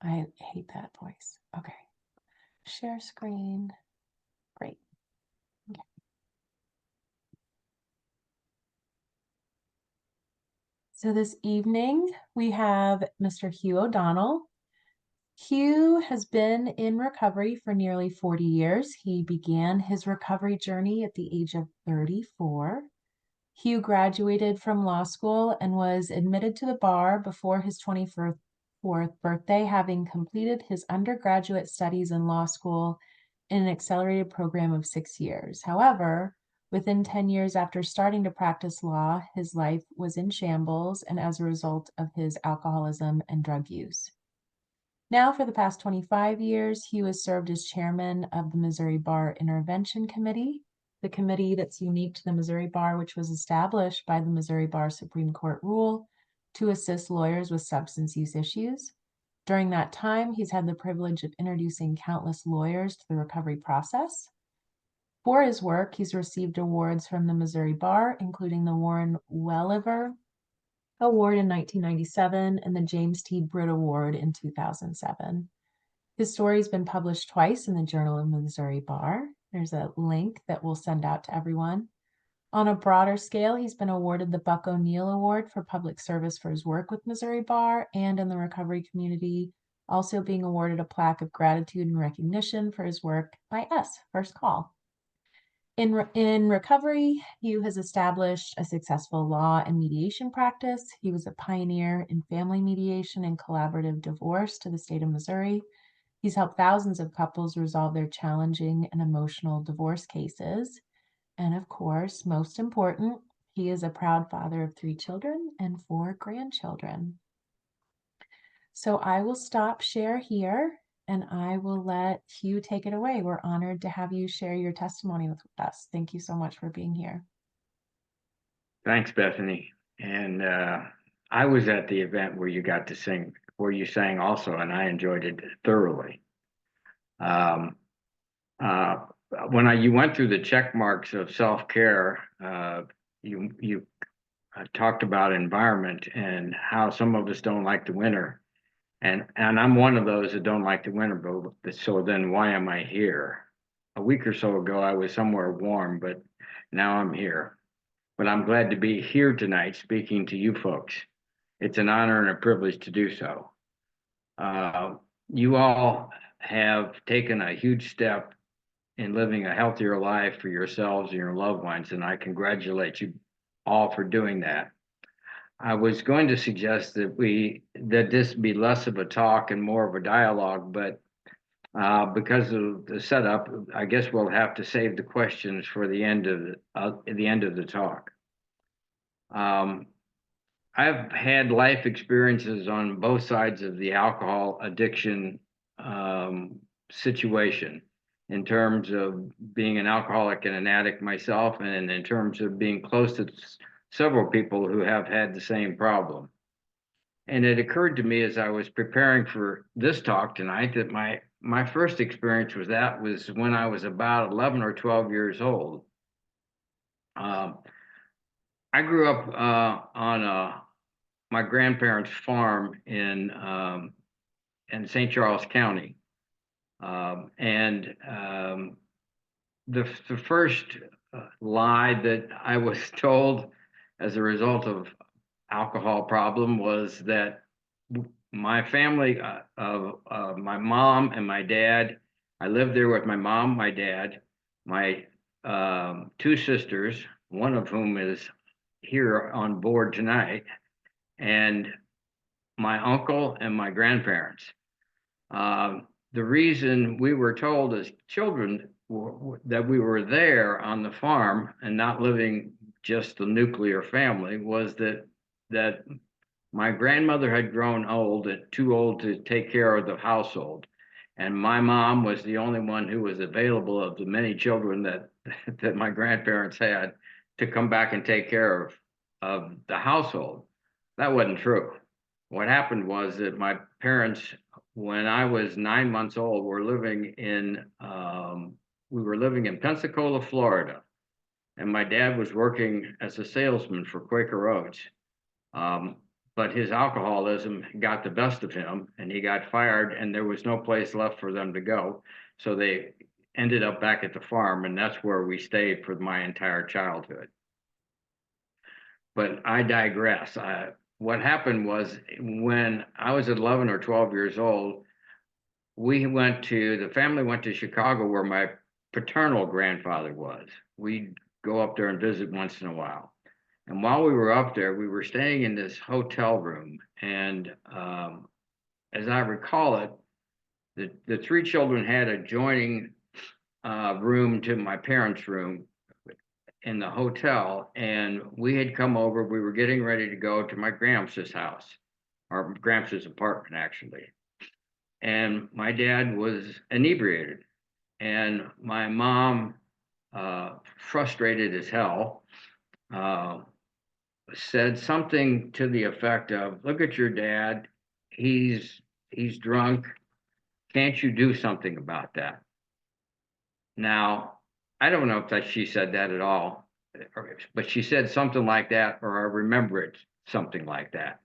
I hate that voice. Okay. Share screen. Great. Okay. So this evening we have Mr. Hugh O'Donnell. Hugh has been in recovery for nearly 40 years. He began his recovery journey at the age of 34. Hugh graduated from law school and was admitted to the bar before his 24th birthday, having completed his undergraduate studies in law school in an accelerated program of 6 years. However, within 10 years after starting to practice law, his life was in shambles and as a result of his alcoholism and drug use. Now, for the past 25 years, Hugh has served as chairman of the Missouri Bar Intervention Committee, the committee that's unique to the Missouri Bar, which was established by the Missouri Bar Supreme Court rule to assist lawyers with substance use issues. During that time, he's had the privilege of introducing countless lawyers to the recovery process. For his work, he's received awards from the Missouri Bar, including the Warren Welliver Award in 1997 and the James T. Britt Award in 2007. His story's been published twice in the Journal of the Missouri Bar. There's a link that we'll send out to everyone. On a broader scale, he's been awarded the Buck O'Neill Award for public service for his work with Missouri Bar and in the recovery community, also being awarded a plaque of gratitude and recognition for his work by us, First Call. In recovery, Hugh has established a successful law and mediation practice. He was a pioneer in family mediation and collaborative divorce to the state of Missouri. He's helped thousands of couples resolve their challenging and emotional divorce cases. And of course, most important, he is a proud father of 3 children and 4 grandchildren. So I will stop share here and I will let Hugh take it away. We're honored to have you share your testimony with us. Thank you so much for being here. Thanks, Bethany. And I was at the event where you got to sing, where you sang also, and I enjoyed it thoroughly. When you went through the check marks of self-care, you talked about environment and how some of us don't like the winter. And I'm one of those that don't like the winter, but so then why am I here? A week or so ago, I was somewhere warm, but now I'm here. But I'm glad to be here tonight speaking to you folks. It's an honor and a privilege to do so. You all have taken a huge step in living a healthier life for yourselves and your loved ones, and I congratulate you all for doing that. I was going to suggest that this be less of a talk and more of a dialogue, but because of the setup, I guess we'll have to save the questions for the end of the talk. I've had life experiences on both sides of the alcohol addiction situation, in terms of being an alcoholic and an addict myself, and in terms of being close to several people who have had the same problem. And it occurred to me as I was preparing for this talk tonight that my first experience with that was when I was about 11 or 12 years old. I grew up on my grandparents' farm in St. Charles County. The first lie that I was told as a result of alcohol problem was that my family of my mom and my dad, I lived there with my mom, my dad, my 2 sisters, one of whom is here on board tonight, and my uncle and my grandparents. The reason we were told as children that we were there on the farm and not living just the nuclear family was that my grandmother had grown old, too old to take care of the household, and my mom was the only one who was available of the many children that my grandparents had to come back and take care of the household. That wasn't true. What happened was that my parents, when I was 9 months old, we were living in Pensacola, Florida, and my dad was working as a salesman for Quaker Oats. but his alcoholism got the best of him and he got fired and there was no place left for them to go. So they ended up back at the farm, and that's where we stayed for my entire childhood. But I digress. What happened was when I was 11 or 12 years old, the family went to Chicago where my paternal grandfather was. We'd go up there and visit once in a while. And while we were up there, we were staying in this hotel room. And as I recall it, the three children had adjoining room to my parents' room in the hotel. And we had come over, we were getting ready to go to my Gramps' house, or Gramps' apartment, actually. And my dad was inebriated. And my mom, frustrated as hell, said something to the effect of, "Look at your dad, he's drunk. Can't you do something about that?" Now, I don't know if she said that at all, but she said something like that, or I remember it something like that.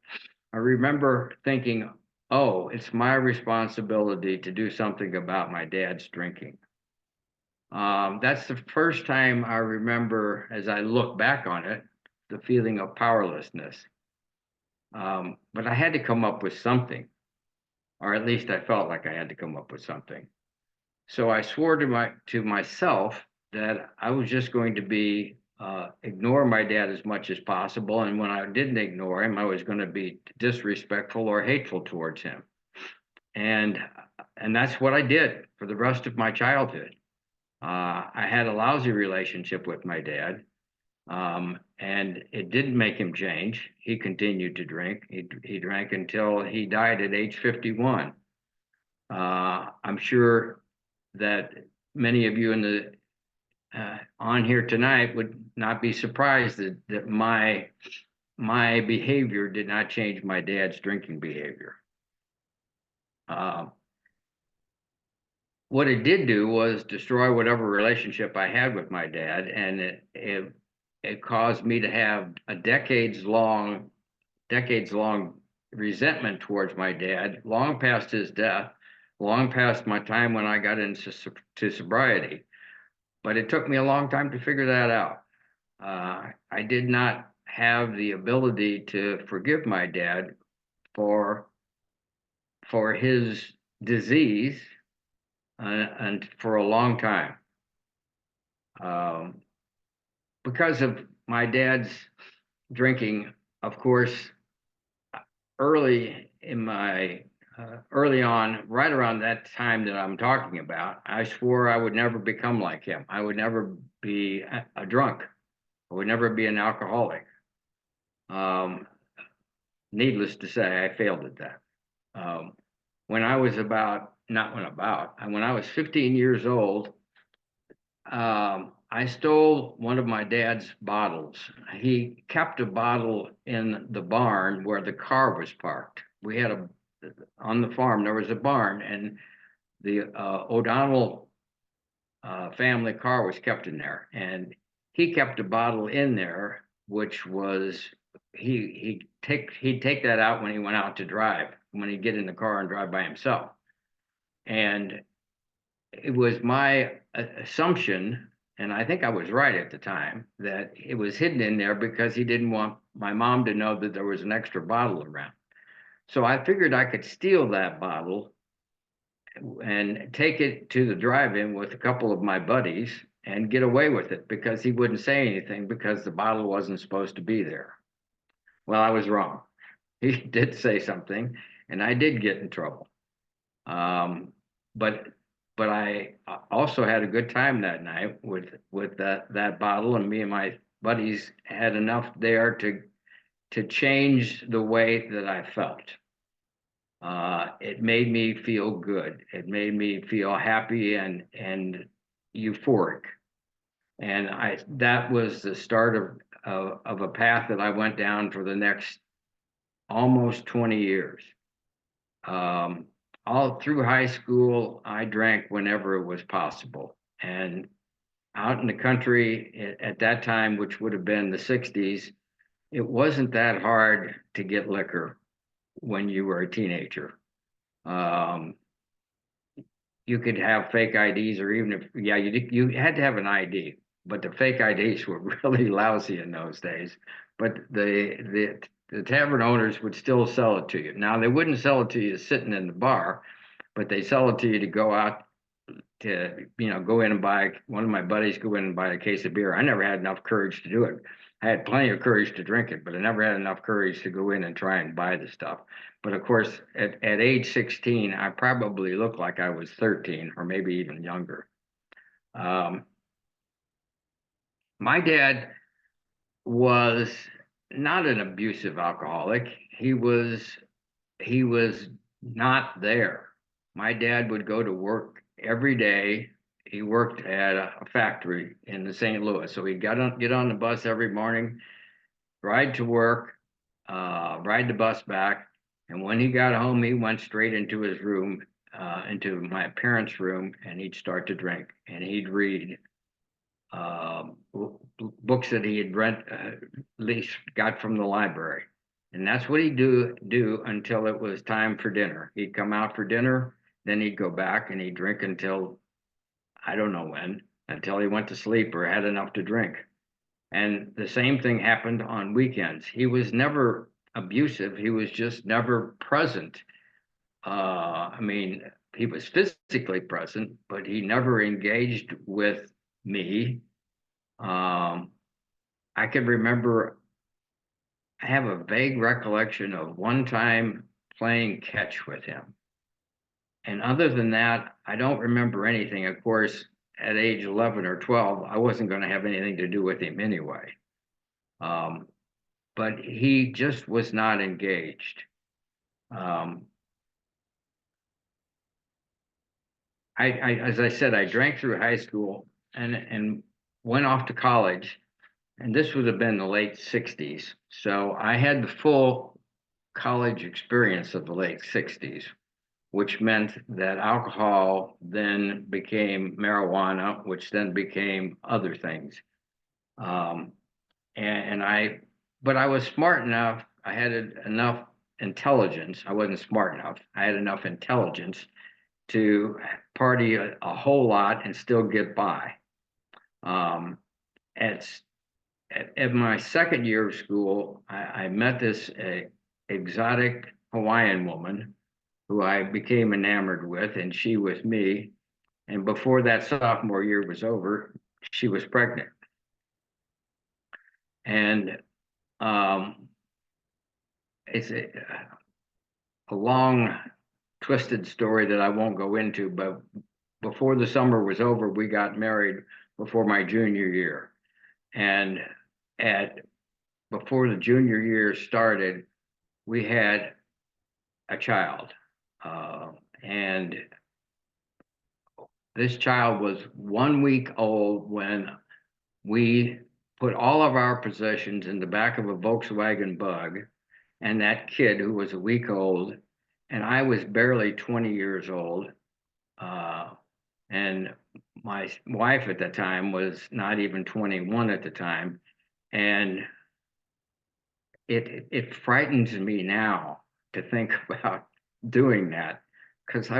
I remember thinking, oh, it's my responsibility to do something about my dad's drinking. That's the first time I remember, as I look back on it, the feeling of powerlessness. But I had to come up with something, or at least I felt like I had to come up with something. So I swore to myself that I was just going to ignore my dad as much as possible, and when I didn't ignore him, I was going to be disrespectful or hateful towards him. And that's what I did for the rest of my childhood. I had a lousy relationship with my dad, and it didn't make him change. He continued to drink. He drank until he died at age 51. I'm sure that many of you on here tonight would not be surprised that my behavior did not change my dad's drinking behavior. What it did do was destroy whatever relationship I had with my dad, and it caused me to have a decades long resentment towards my dad, long past his death, long past my time when I got into sobriety. But it took me a long time to figure that out. I did not have the ability to forgive my dad for his disease, and for a long time. Because of my dad's drinking, of course, early on, right around that time that I'm talking about, I swore I would never become like him. I would never be a drunk. I would never be an alcoholic. Needless to say, I failed at that. When I was when I was 15 years old, I stole one of my dad's bottles. He kept a bottle in the barn where the car was parked. On the farm, there was a barn, and the O'Donnell family car was kept in there. And he kept a bottle in there, which was, he'd take that out when he went out to drive, when he'd get in the car and drive by himself. And it was my assumption, and I think I was right at the time, that it was hidden in there because he didn't want my mom to know that there was an extra bottle around. So I figured I could steal that bottle and take it to the drive-in with a couple of my buddies and get away with it because he wouldn't say anything because the bottle wasn't supposed to be there. Well, I was wrong. He did say something, and I did get in trouble. But I also had a good time that night with that bottle, and me and my buddies had enough there to change the way that I felt. It made me feel good. It made me feel happy and euphoric. And that was the start of a path that I went down for the next almost 20 years. All through high school, I drank whenever it was possible. And out in the country at that time, which would have been the 60s, it wasn't that hard to get liquor when you were a teenager. Um, you could have fake IDs, or even if, yeah, you had to have an ID, but the fake IDs were really lousy in those days. But the tavern owners would still sell it to you. Now they wouldn't sell it to you sitting in the bar, but they sell it to you to go out to, go in and buy. One of my buddies go in and buy a case of beer. I never had enough courage to do it. I had plenty of courage to drink it, but I never had enough courage to go in and try and buy the stuff. But of course, at age 16, I probably looked like I was 13 or maybe even younger. Um, my dad was not an abusive alcoholic. He was not there. My dad would go to work every day. He worked at a factory in the St. Louis, so he'd get on the bus every morning, ride to work, ride the bus back, and when he got home, he went straight into his room, into my parents' room, and he'd start to drink, and he'd read books that he had rent, at least got from the library. And that's what he'd do until it was time for dinner. He'd come out for dinner, then he'd go back and he'd drink until I don't know when, until he went to sleep or had enough to drink. And the same thing happened on weekends. He was never abusive, he was just never present. I mean, he was physically present, but he never engaged with me. I can remember, I have a vague recollection of one time playing catch with him. And other than that, I don't remember anything. Of course, at age 11 or 12, I wasn't going to have anything to do with him anyway. Um, but he just was not engaged. Um, as I said, I drank through high school and went off to college, and this would have been the late 60s. So I had the full college experience of the late 60s, which meant that alcohol then became marijuana, which then became other things. Um, but I was smart enough, I had enough intelligence. I wasn't smart enough. I had enough intelligence to party a whole lot and still get by. Um, at, at my second year of school, I met this exotic Hawaiian woman who I became enamored with, and she with me. And before that sophomore year was over, she was pregnant. And it's a long, twisted story that I won't go into, but before the summer was over, we got married before my junior year. And at before the junior year started, we had a child. And this child was 1 week old when we put all of our possessions in the back of a Volkswagen Bug, and that kid, who was a week old, and I was barely 20 years old, and my wife at the time was not even 21 at the time, and it frightens me now to think about doing that, because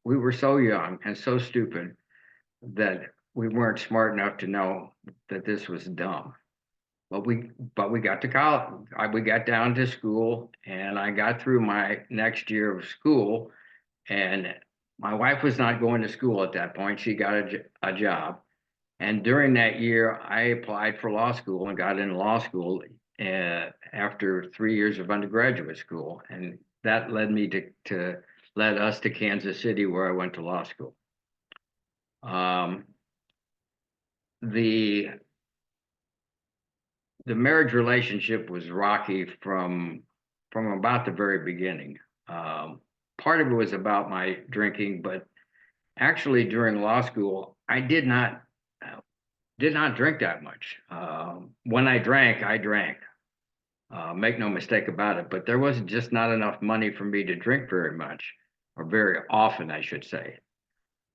we were so young and so stupid that we weren't smart enough to know that this was dumb. But we got to college. We got down to school, and I got through my next year of school. And my wife was not going to school at that point. She got a job. And during that year, I applied for law school and got into law school after 3 years of undergraduate school. And that led me to led us to Kansas City, where I went to law school. The the marriage relationship was rocky from about the very beginning. Part of it was about my drinking, but actually during law school, I did not drink that much. When I drank, I drank. Make no mistake about it. But there was just not enough money for me to drink very much, or very often, I should say.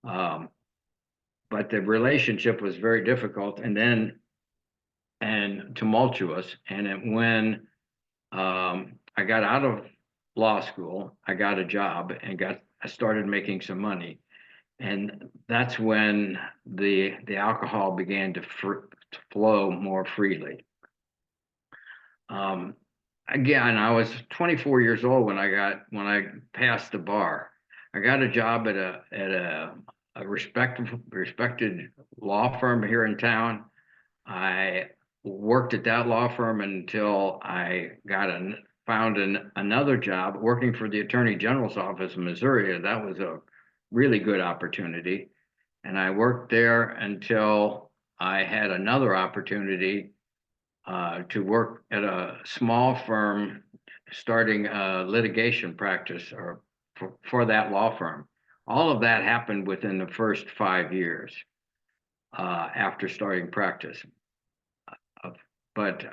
But the relationship was very difficult, and then and tumultuous. And when I got out of law school, I got a job and I started making some money. And that's when the alcohol began to flow more freely. Um, Again, I was 24 years old when I passed the bar. I got a job at a respected law firm here in town. I worked at that law firm until I found another job working for the Attorney General's office in Missouri. That was a really good opportunity. And I worked there until I had another opportunity to work at a small firm starting a litigation practice for that law firm. All of that happened within the first 5 years after starting practice. But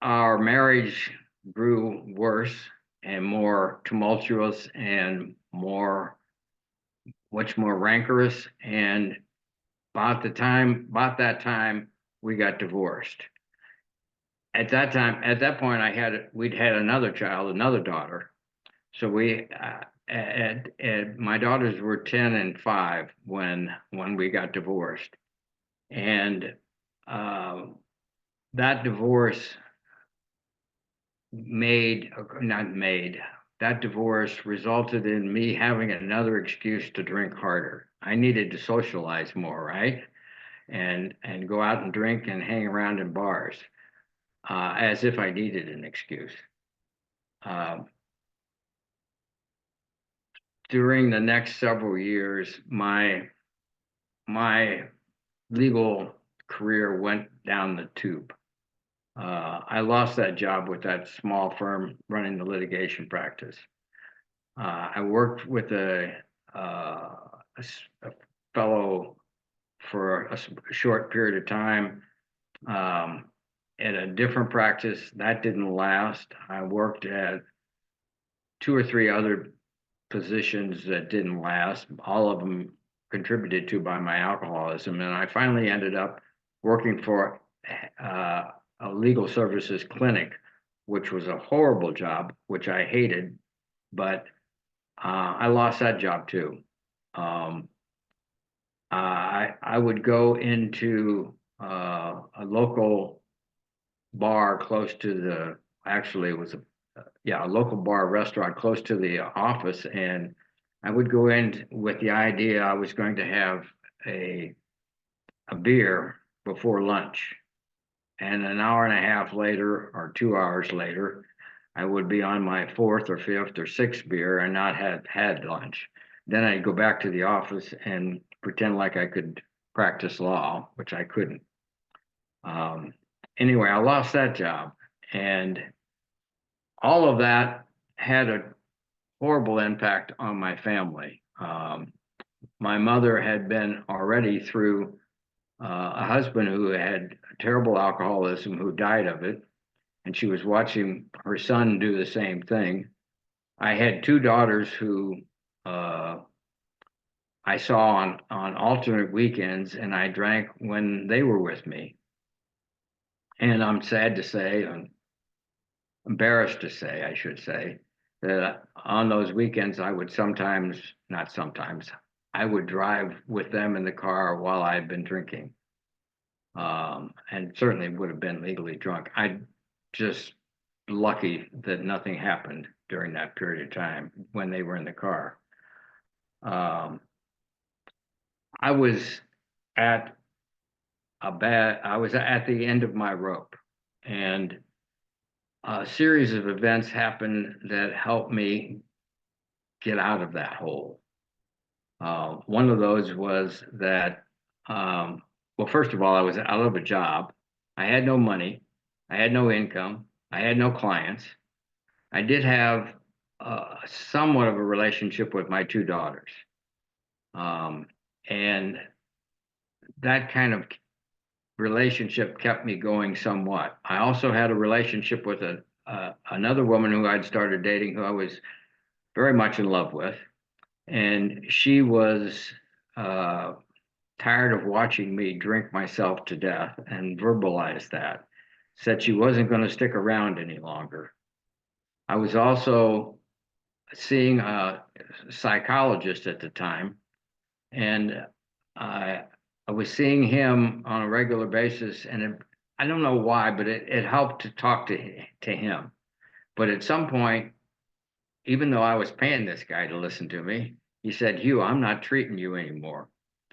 our marriage grew worse and more tumultuous and much more rancorous. And about that time, we got divorced. At that point, we'd had another child, another daughter. So my daughters were 10 and 5 when we got divorced. And that divorce that divorce resulted in me having another excuse to drink harder. I needed to socialize more, right? And go out and drink and hang around in bars, as if I needed an excuse. During the next several years, my legal career went down the tube. I lost that job with that small firm running the litigation practice. I worked with a fellow for a short period of time at a different practice. That didn't last. I worked at 2 or 3 other positions that didn't last, all of them contributed to by my alcoholism. And I finally ended up working for a legal services clinic, which was a horrible job, which I hated, but I lost that job too. I would go into a local bar close to actually it was a local bar restaurant close to the office, and I would go in with the idea I was going to have a beer before lunch. And an hour and a half later or 2 hours later, I would be on my 4th or 5th or 6th beer and not have had lunch. Then I'd go back to the office and pretend like I could practice law, which I couldn't. Anyway, I lost that job, and all of that had a horrible impact on my family. My mother had been already through a husband who had terrible alcoholism, who died of it, and she was watching her son do the same thing. I had 2 daughters who I saw on alternate weekends, and I drank when they were with me. And I'm sad to say, I'm embarrassed to say, I should say, that on those weekends I would not sometimes, I would drive with them in the car while I'd been drinking. And certainly would have been legally drunk. I just lucky that nothing happened during that period of time when they were in the car. I was at the end of my rope, and a series of events happened that helped me get out of that hole. One of those was that, well, first of all, I was out of a job. I had no money. I had no income. I had no clients. I did have somewhat of a relationship with my 2 daughters. And that kind of relationship kept me going somewhat. I also had a relationship with another woman who I'd started dating, who I was very much in love with. And she was tired of watching me drink myself to death and verbalized that. Said she wasn't going to stick around any longer. I was also seeing a psychologist at the time, and I I was seeing him on a regular basis, and I don't know why, but it helped to talk to him. But at some point, even though I was paying this guy to listen to me, he said, "Hugh, I'm not treating you anymore.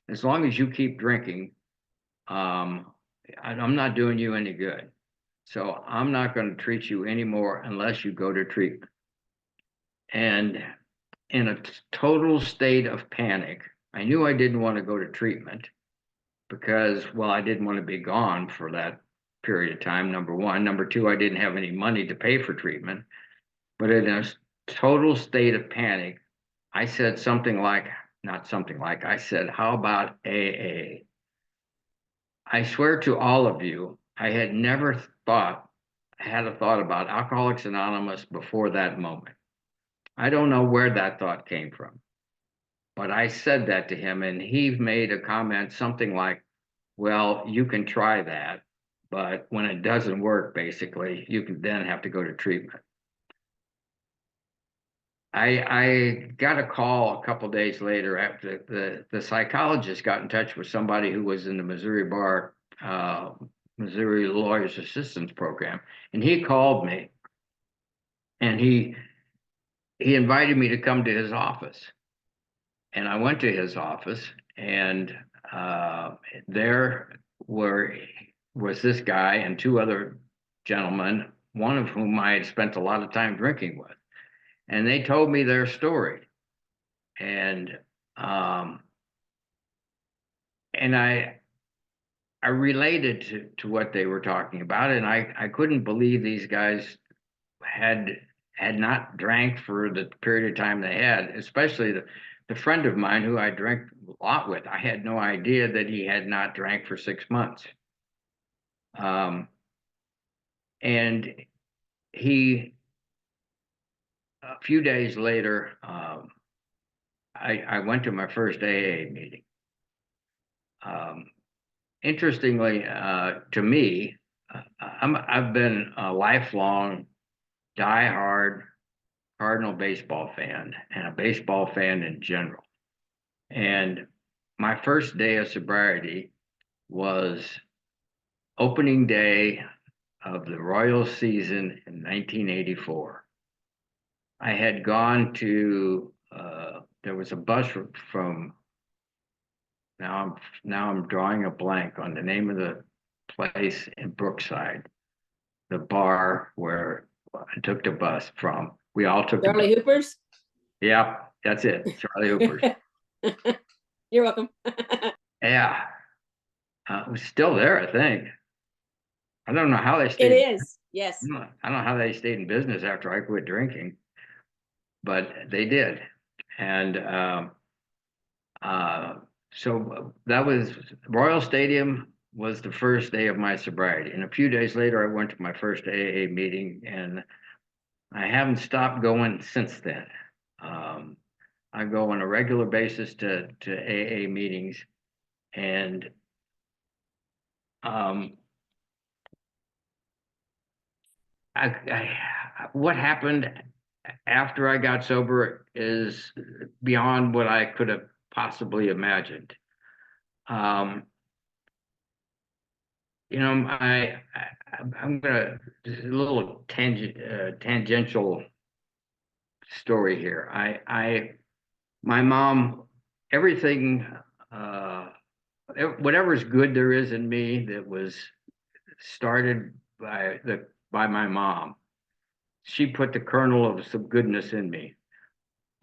As long as you keep drinking, um, I'm not doing you any good. So I'm not going to treat you anymore unless you go to treatment." And in a total state of panic, I knew I didn't want to go to treatment because, well, I didn't want to be gone for that period of time, number one. Number two, I didn't have any money to pay for treatment. But in a total state of panic, I said something like, not something like, I said, "How about AA?" I swear to all of you, I had never had a thought about Alcoholics Anonymous before that moment. I don't know where that thought came from, but I said that to him, and he made a comment, something like, "Well, you can try that, but when it doesn't work, basically, you can then have to go to treatment." I got a call a couple days later after the psychologist got in touch with somebody who was in the Missouri Bar, Missouri Lawyers Assistance Program, and he called me, and he invited me to come to his office, and I went to his office, and there was this guy and two other gentlemen, one of whom I had spent a lot of time drinking with, and they told me their story. And um, and I related to what they were talking about, and I couldn't believe these guys had had not drank for the period of time they had, especially the friend of mine who I drank a lot with. I had no idea that he had not drank for 6 months. Um, and he a few days later, I went to my first AA meeting. Um, Interestingly, to me, I've been a lifelong diehard Cardinal baseball fan and a baseball fan in general. And my first day of sobriety was opening day of the Royals season in 1984. I had gone to there was a bus from now I'm drawing a blank on the name of the place in Brookside, the bar where I took the bus from. We all took the bus. Charlie Hooper's. Yeah, that's it, Charlie Hooper's. You're welcome. Yeah, it was still there, I think. I don't know how they It stayed. is, yes. I don't know how they stayed in business after I quit drinking, but they did. And so that was Royal Stadium was the first day of my sobriety. And a few days later, I went to my first AA meeting, and I haven't stopped going since then. I go on a regular basis to AA meetings, and what happened after I got sober is beyond what I could have possibly imagined. You know, I'm gonna just a little tangential story here. My mom, everything, whatever's good there is in me that was started by my mom. She put the kernel of some goodness in me.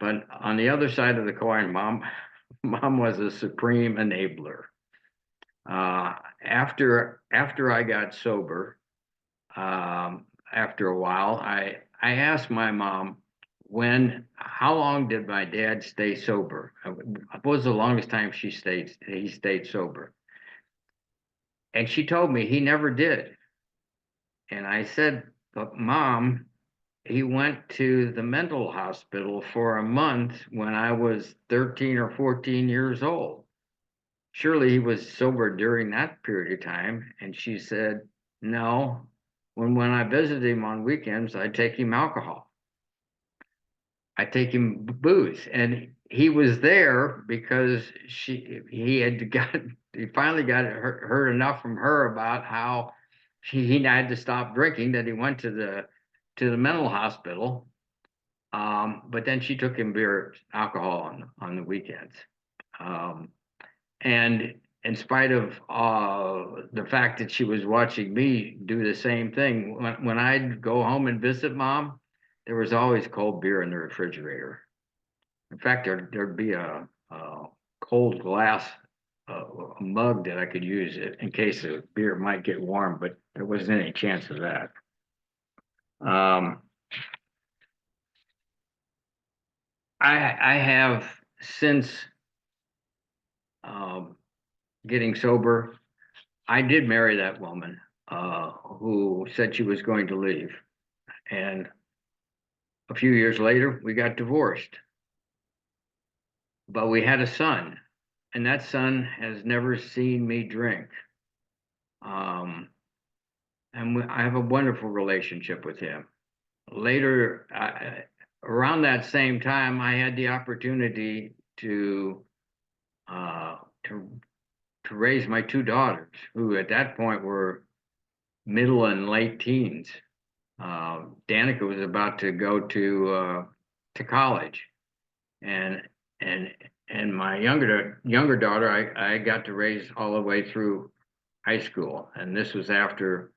But on the other side of the coin, mom was a supreme enabler. After I got sober, after a while, I asked my mom, how long did my dad stay sober? What was the longest time he stayed sober? And she told me he never did. And I said, "But Mom, he went to the mental hospital for a month when I was 13 or 14 years old." surely he was sober during that period of time. And she said, no, when I visit him on weekends, I take him alcohol. I take him booze. And he was there because he finally got heard enough from her about how he had to stop drinking, that he went to the mental hospital. But then she took him alcohol on the weekends. And in spite of the fact that she was watching me do the same thing, when I'd go home and visit mom, there was always cold beer in the refrigerator. In fact, there'd be a cold glass, a mug that I could use it in case the beer might get warm, but there wasn't any chance of that. I have since getting sober, I did marry that woman who said she was going to leave. And a few years later, we got divorced. But we had a son, and that son has never seen me drink. I have a wonderful relationship with him. Later, around that same time, I had the opportunity to uh, to to raise my two daughters, who at that point were middle and late teens. Danica was about to go to college, and and and my younger daughter, I got to raise all the way through high school, and this was after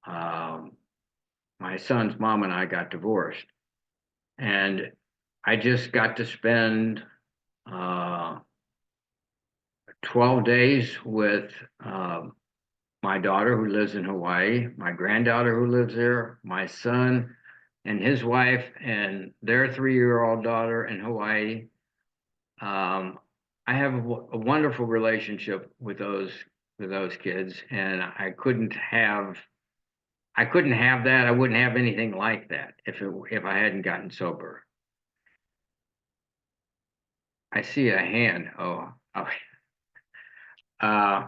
my son's mom and I got divorced, and I just got to spend uh, 12 days with my daughter who lives in Hawaii, my granddaughter who lives there, my son and his wife and their 3-year-old daughter in Hawaii. I have a wonderful relationship with those kids, and I couldn't have that. I wouldn't have anything like that if I hadn't gotten sober. I see a hand. Oh. Uh,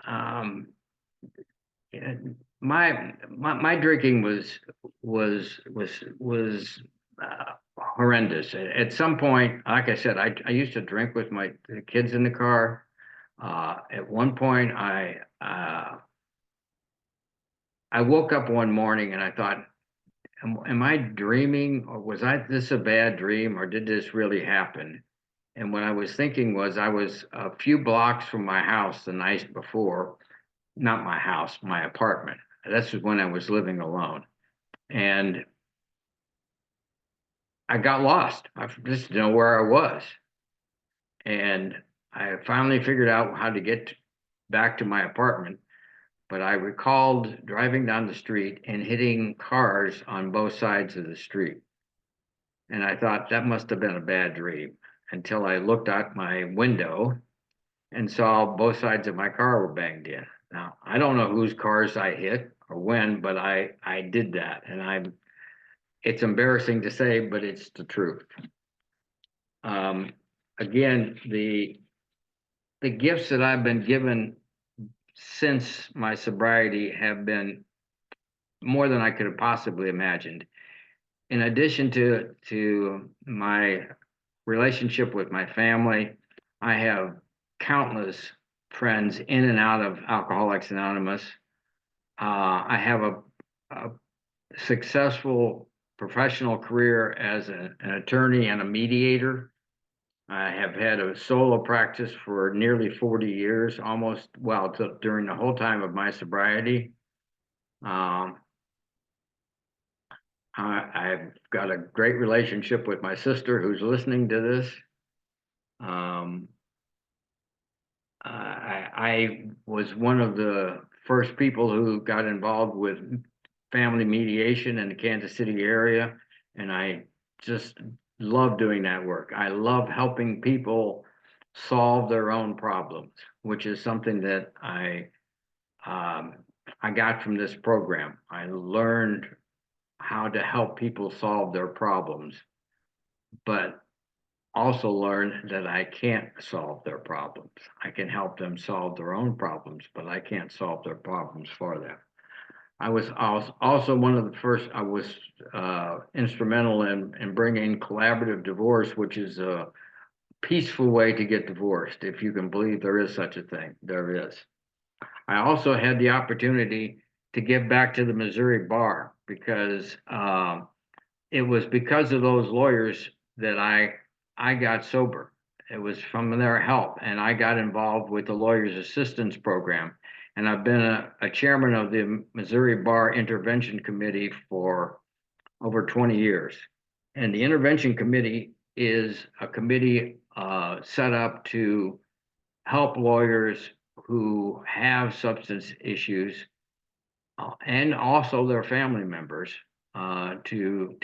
um, yeah, my drinking was horrendous. At some point, like I said, I used to drink with the kids in the car. At one point, I woke up one morning and I thought, am I dreaming, or was this a bad dream, or did this really happen? And what I was thinking was, I was a few blocks from my house the night before, not my house, my apartment. This was when I was living alone. And I got lost. I just didn't know where I was. And I finally figured out how to get back to my apartment. But I recalled driving down the street and hitting cars on both sides of the street. And I thought that must have been a bad dream, until I looked out my window and saw both sides of my car were banged in. Now, I don't know whose cars I hit or when, but I did that. And it's embarrassing to say, but it's the truth. Again, the gifts that I've been given since my sobriety have been more than I could have possibly imagined. In addition to my relationship with my family, I have countless friends in and out of Alcoholics Anonymous. I have a successful professional career as an attorney and a mediator. I have had a solo practice for nearly 40 years, almost, well, during the whole time of my sobriety. I've got a great relationship with my sister who's listening to this. I was one of the first people who got involved with family mediation in the Kansas City area, and I just love doing that work. I love helping people solve their own problems, which is something that I got from this program. I learned how to help people solve their problems, but also learned that I can't solve their problems. I can help them solve their own problems, but I can't solve their problems for them. I was also one of the first, I was instrumental in bringing collaborative divorce, which is a peaceful way to get divorced, if you can believe there is such a thing. There is. I also had the opportunity to give back to the Missouri Bar because it was because of those lawyers that I got sober. It was from their help, and I got involved with the Lawyers Assistance Program. And I've been a chairman of the Missouri Bar Intervention Committee for over 20 years. And the Intervention Committee is a committee set up to help lawyers who have substance issues and also their family members to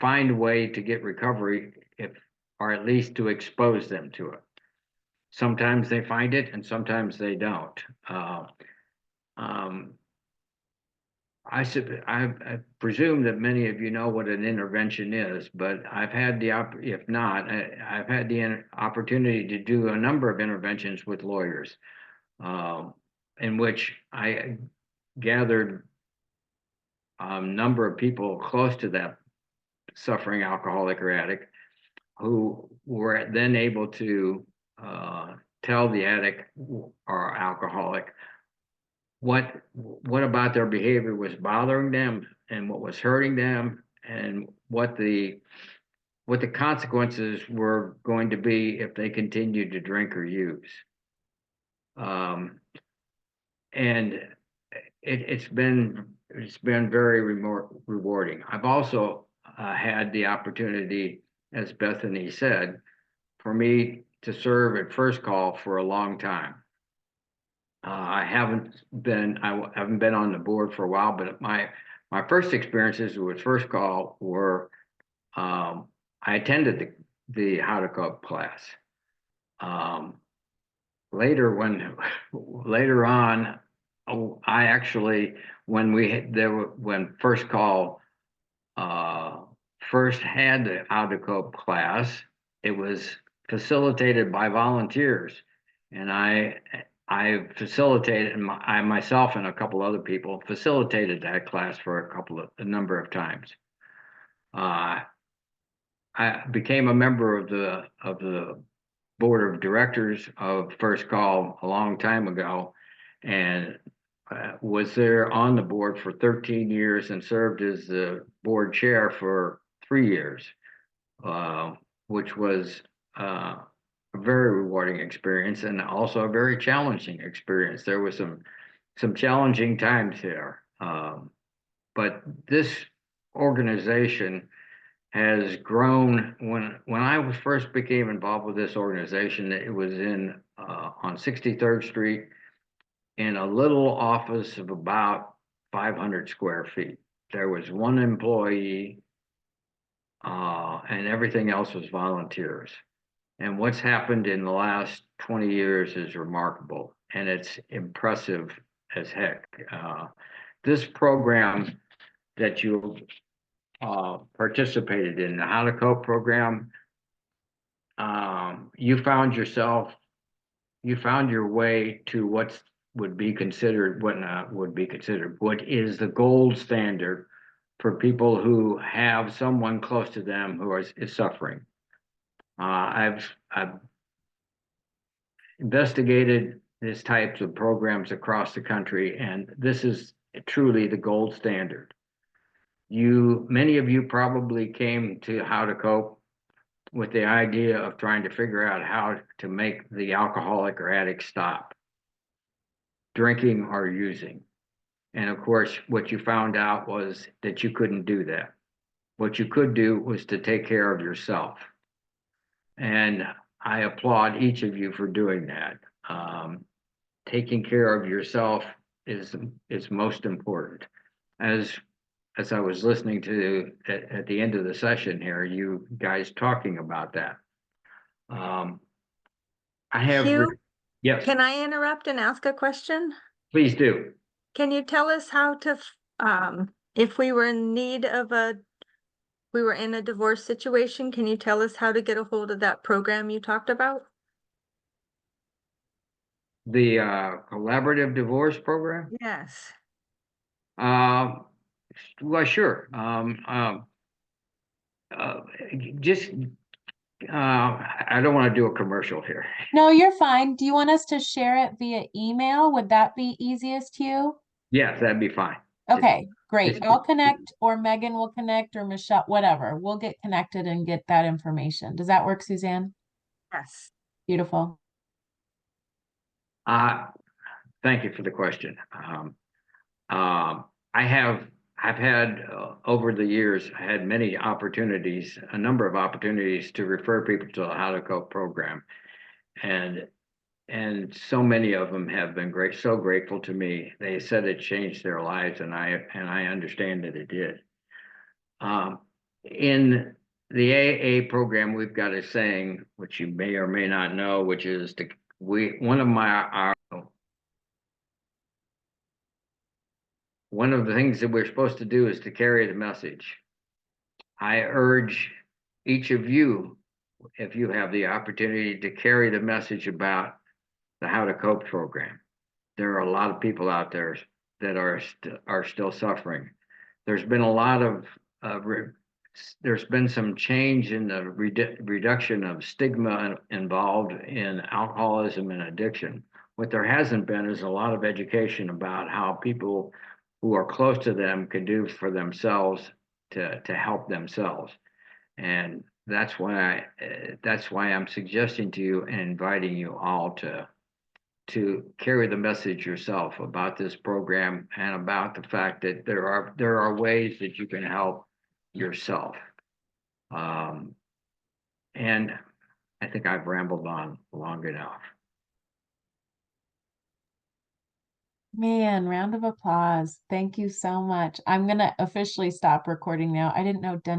find a way to get recovery, if or at least to expose them to it. Sometimes they find it, and sometimes they don't. I presume that many of you know what an intervention is, but I've had the if not, I've had the opportunity to do a number of interventions with lawyers, in which I gathered a number of people close to that suffering alcoholic or addict who were then able to tell the addict or alcoholic what about their behavior was bothering them and what was hurting them and what the consequences were going to be if they continued to drink or use. And it's been very rewarding. I've also had the opportunity, as Bethany said, for me to serve at First Call for a long time. I haven't been on the board for a while, but my first experiences with First Call were I attended the How to Cope class. Later on, I actually when First Call first had the How to Cope class, it was facilitated by volunteers, and I facilitated, I myself and a couple other people facilitated that class for a number of times. I became a member of the board of directors of First Call a long time ago, and was there on the board for 13 years and served as the board chair for 3 years, which was a very rewarding experience and also a very challenging experience. There was some challenging times there, but this organization has grown. When I first became involved with this organization, it was on 63rd Street in a little office of about 500 square feet. There was one employee, and everything else was volunteers. And what's happened in the last 20 years is remarkable, and it's impressive as heck. This program that you participated in, the How to Cope program, you found your way to what is the gold standard for people who have someone close to them who is suffering. I've investigated these types of programs across the country, and this is truly the gold standard. Many of you probably came to How to Cope with the idea of trying to figure out how to make the alcoholic or addict stop drinking or using. And of course, what you found out was that you couldn't do that. What you could do was to take care of yourself. And I applaud each of you for doing that. Taking care of yourself is most important. As I was listening to at the end of the session here, you guys talking about that. I have. Hugh, Yes. can I interrupt and ask a question? Please do. Can you tell us how to, if we were in need of a we were in a divorce situation. Can you tell us how to get a hold of that program you talked about? The collaborative divorce program? Yes. Uh, well, sure. Just, I don't want to do a commercial here. No, you're fine. Do you want us to share it via email? Would that be easiest to you? Yes, that'd be fine. Okay, great. it's- I'll connect, or Megan will connect, or Michelle, whatever. We'll get connected and get that information. Does that work, Suzanne? Yes. Beautiful. Thank you for the question. I've had, over the years, I had many opportunities, a number of opportunities to refer people to the How to Cope program. And so many of them have been so grateful to me. They said it changed their lives, and I understand that it did. In the AA program, we've got a saying, which you may or may not know, which is one of the things that we're supposed to do is to carry the message. I urge each of you, if you have the opportunity, to carry the message about the How to Cope program. There are a lot of people out there that are still suffering. There's been a lot of there's been some change in the reduction of stigma involved in alcoholism and addiction. What there hasn't been is a lot of education about how people who are close to them can do for themselves to help themselves. And that's why I'm suggesting to you and inviting you all to carry the message yourself about this program and about the fact that there are ways that you can help yourself. And I think I've rambled on long enough. Man, round of applause. Thank you so much. I'm gonna officially stop recording now. I didn't know Dennis